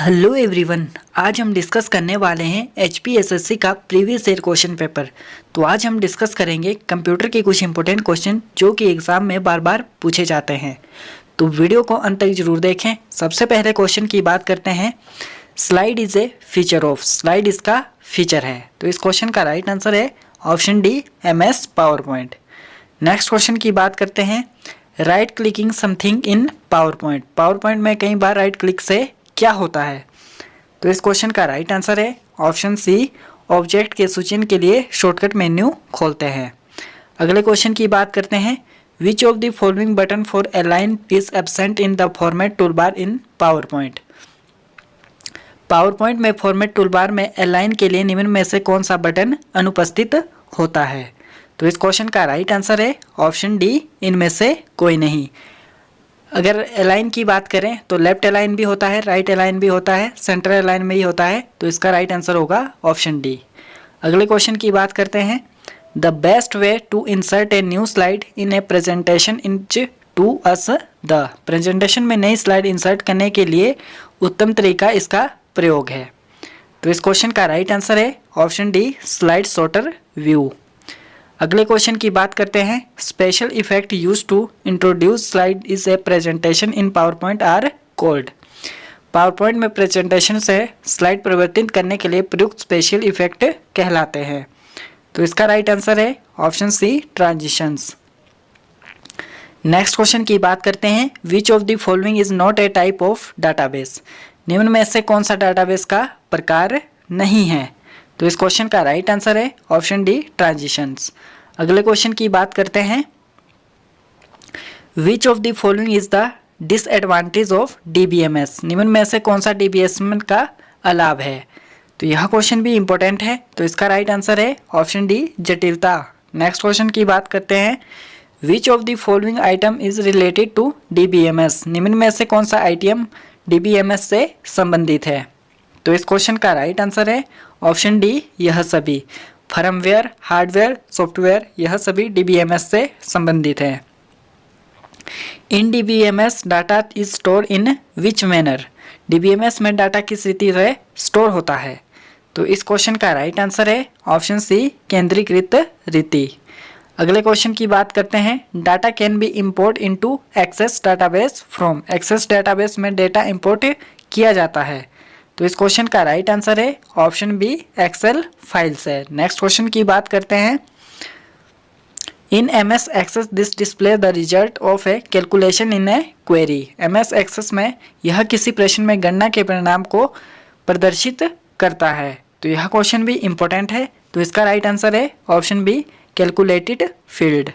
Hello everyone, आज हम discuss करने वाले हैं एचपीएसएससी का प्रीवियस ईयर क्वेश्चन पेपर। तो आज हम डिस्कस करेंगे कंप्यूटर के कुछ इंपॉर्टेंट क्वेश्चन जो कि एग्जाम में बार बार पूछे जाते हैं। तो वीडियो को अंत तक जरूर देखें। सबसे पहले क्वेश्चन की बात करते हैं। Slide is A feature of, slide इसका फीचर है। तो इस क्वेश्चन का राइट आंसर है option D, MS power point. Next question की बात करते हैं। Right clicking something in power point, power point में कई बार राइट क्लिक से क्या होता है? तो इस क्वेश्चन का राइट आंसर है ऑप्शन सी, ऑब्जेक्ट के सूचन के लिए शॉर्टकट मेन्यू खोलते हैं। अगले क्वेश्चन की बात करते हैं। Which of the following button for align is absent in the format toolbar in power point. Power point में फॉर्मेट टूलबार में अलाइन के लिए निम्न में से कौन सा बटन अनुपस्थित होता है? तो इस क्वेश्चन का राइट आंसर है ऑप्शन डी, इनमें से कोई नहीं। अगर अलाइन की बात करें तो लेफ्ट अलाइन भी होता है, राइट अलाइन भी होता है, सेंटर अलाइन में ही होता है। तो इसका राइट आंसर होगा ऑप्शन डी। अगले क्वेश्चन की बात करते हैं। The best way to insert a new slide in a presentation is to use the, presentation में नई स्लाइड इंसर्ट करने के लिए उत्तम तरीका इसका प्रयोग है। तो इस क्वेश्चन का राइट आंसर है option D, slide sorter view. अगले क्वेश्चन की बात करते हैं। Special effect use to introduce slide is a presentation in PowerPoint are called. PowerPoint में प्रेजेंटेशन से स्लाइड परिवर्तित करने के लिए प्रयुक्त स्पेशल इफेक्ट कहलाते हैं। तो इसका राइट आंसर है option C, transitions. Next question की बात करते हैं। Which of the following is not a type of database, निम्न में से कौन सा डाटाबेस का प्रकार नहीं है? तो इस क्वेश्चन का राइट आंसर है ऑप्शन डी, ट्रांजिशंस। अगले क्वेश्चन की बात करते हैं। Which of the following is the disadvantage of DBMS, निम्न में से कौन सा DBMS का अलाभ है? तो यह क्वेश्चन भी इंपॉर्टेंट है। तो इसका राइट आंसर है ऑप्शन डी, जटिलता। नेक्स्ट क्वेश्चन की बात करते हैं। Which of the following item is related to DBMS, निम्न में से कौन सा आइटम DBMS से संबंधित है? तो इस क्वेश्चन का राइट आंसर है ऑप्शन डी, यह सभी। फर्मवेयर, हार्डवेयर, सॉफ्टवेयर, यह सभी DBMS से संबंधित है। इन DBMS data is store in which manner, DBMS में डाटा किस रीति से स्टोर होता है? तो इस क्वेश्चन का राइट आंसर है ऑप्शन सी, केंद्रीकृत रीति। अगले क्वेश्चन की बात करते हैं। Data can be import into access database from, access database में डेटा इंपोर्ट किया जाता है। तो इस क्वेश्चन का राइट आंसर है ऑप्शन बी, एक्सेल फाइल्स है। नेक्स्ट क्वेश्चन की बात करते हैं। In MS access this display the result of a calculation in a query, MS access में यह किसी प्रश्न में गणना के परिणाम को प्रदर्शित करता है। तो यह क्वेश्चन भी इंपॉर्टेंट है। तो इसका राइट आंसर है ऑप्शन बी, कैलकुलेटेड फील्ड।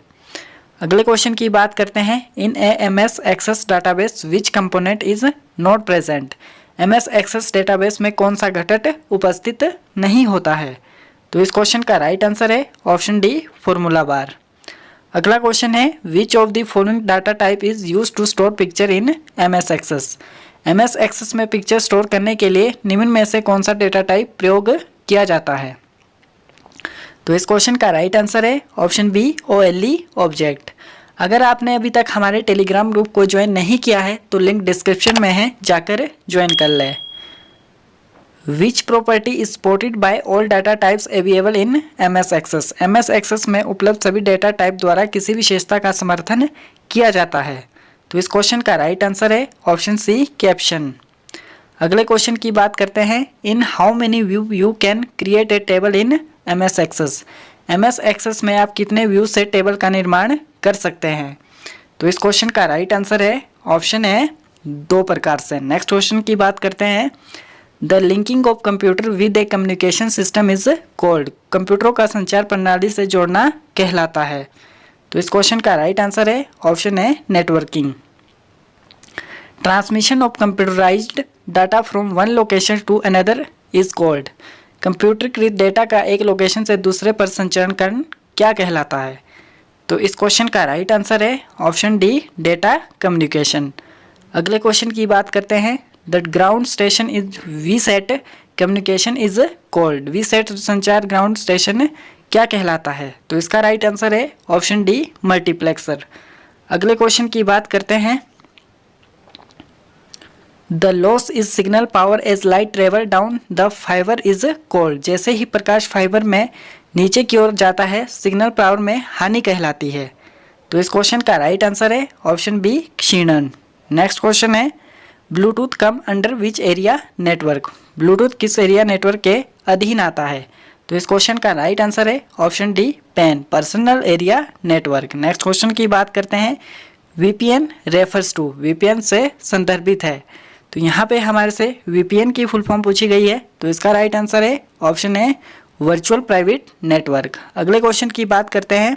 अगले क्वेश्चन की बात करते हैं। In a MS access database which component is not present, MS access database में कौन सा घटक उपस्थित नहीं होता है? तो इस क्वेश्चन का राइट आंसर है ऑप्शन डी, फॉर्मूला बार। अगला क्वेश्चन है। Which of the following data type is use to store picture in MS access, MS access में पिक्चर स्टोर करने के लिए निम्न में से कौन सा डेटा टाइप प्रयोग किया जाता है? तो इस क्वेश्चन का राइट आंसर है ऑप्शन बी, OLE ऑब्जेक्ट। अगर आपने अभी तक हमारे टेलीग्राम ग्रुप को ज्वाइन नहीं किया है तो लिंक डिस्क्रिप्शन में है, जाकर ज्वाइन कर लें। Which property is supported by all data types available in MS access, MS access में उपलब्ध सभी डेटा टाइप द्वारा किसी विशेषता का समर्थन किया जाता है? तो इस क्वेश्चन का राइट आंसर है ऑप्शन सी, कैप्शन। अगले क्वेश्चन की बात करते हैं। In how many view you can create a table in MS access, MS access में आप कितने व्यू से टेबल का निर्माण कर सकते हैं? तो इस क्वेश्चन का राइट आंसर है ऑप्शन है, 2 प्रकार से। नेक्स्ट क्वेश्चन की बात करते हैं। The linking of computer with A communication system is called, कंप्यूटरों का संचार प्रणाली से जोड़ना कहलाता है। तो इस क्वेश्चन का राइट आंसर है ऑप्शन है, networking. Transmission of computerized data from one location to another is called, कंप्यूटरीकृत डेटा का एक लोकेशन से दूसरे पर संचरण क्या कहलाता है? तो इस क्वेश्चन का राइट आंसर है ऑप्शन डी, डेटा कम्युनिकेशन। अगले क्वेश्चन की बात करते हैं। The ground station is VSAT communication is called, VSAT संचार ग्राउंड स्टेशन क्या कहलाता है? तो इसका राइट आंसर है ऑप्शन डी, मल्टीप्लेक्सर। अगले क्वेश्चन की बात करते हैं। The loss is signal power as light travel down the fiber is called. जैसे ही प्रकाश फाइबर में नीचे की ओर जाता है सिग्नल पावर में हानि कहलाती है। तो इस क्वेश्चन का राइट आंसर है ऑप्शन बी क्षीणन। नेक्स्ट क्वेश्चन है Bluetooth come under which area network. Bluetooth किस एरिया नेटवर्क के अधीन आता है। तो इस क्वेश्चन का राइट आंसर है option D pan, personal area network. Next question की बात करते हैं वीपीएन रेफर्स टू। वीपीएन से संदर्भित है। तो यहाँ पे हमारे से वीपीएन की फुल फॉर्म पूछी गई है। तो इसका राइट आंसर है option A virtual private network. अगले क्वेश्चन की बात करते हैं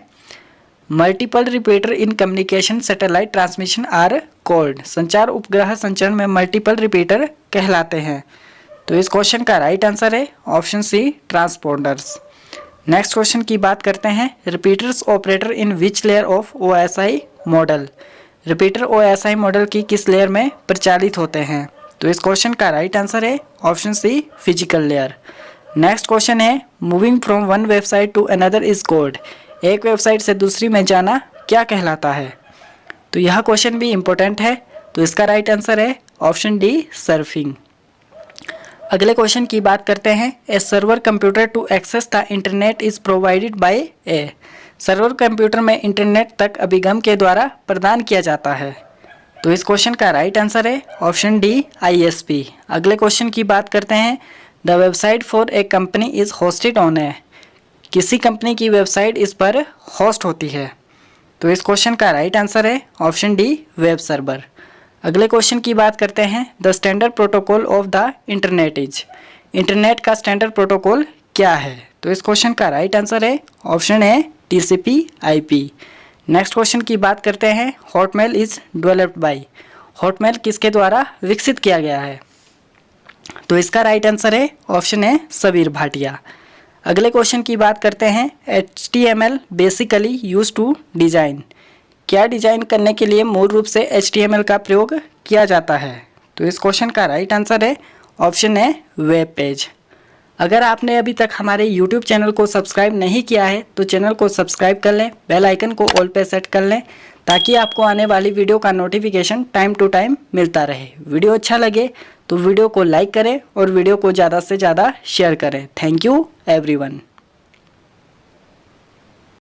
multiple repeater in communication satellite transmission are called. संचार उपग्रह संचरण में मल्टीपल रिपीटर कहलाते हैं। तो इस क्वेश्चन का राइट आंसर है option C transponders. Next question की बात करते हैं repeaters operator in which layer of OSI model. Repeater OSI model की किस लेयर में प्रचालित होते हैं। तो इस क्वेश्चन का राइट आंसर है option C physical layer. Next question है moving from one website to another is called. एक वेबसाइट से दूसरी में जाना क्या कहलाता है। तो यह क्वेश्चन भी इम्पोर्टेंट है। तो इसका राइट आंसर है ऑप्शन डी सर्फिंग। अगले क्वेश्चन की बात करते हैं a server computer to access the internet is provided by a. Server computer में इंटरनेट तक अभिगम के द्वारा प्रदान किया जाता है। तो इस क्वेश्चन का राइट आंसर है ऑप्शन डी आईएसपी। अगले क्वेश्चन की बात करते हैं the website for a company is hosted on a. किसी कंपनी की वेबसाइट इस पर होस्ट होती है। तो इस क्वेश्चन का राइट आंसर है ऑप्शन डी वेब सर्वर। अगले क्वेश्चन की बात करते हैं the standard protocol of the internet is. Internet का स्टैंडर्ड प्रोटोकॉल क्या है। तो इस क्वेश्चन का राइट आंसर है ऑप्शन ए टीसीपी आईपी। नेक्स्ट क्वेश्चन की बात करते हैं Hotmail is developed by. Hotmail किसके द्वारा विकसित किया गया है। तो इसका राइट आंसर है ऑप्शन ए सबीर भाटिया। अगले क्वेश्चन की बात करते हैं HTML basically use to design. क्या डिजाइन करने के लिए मूल रूप से HTML का प्रयोग किया जाता है। तो इस क्वेश्चन का राइट आंसर है ऑप्शन ए वेब पेज। अगर आपने अभी तक हमारे YouTube चैनल को सब्सक्राइब नहीं किया है तो चैनल को सब्सक्राइब कर लें, बेल आइकन को ऑल पे सेट कर लें ताकि आपको आने वाली वीडियो का नोटिफिकेशन टाइम टू टाइम मिलता रहे। वीडियो अच्छा लगे तो वीडियो को लाइक करें और वीडियो को ज़्यादा से ज़्यादा शेयर करें। Thank you everyone.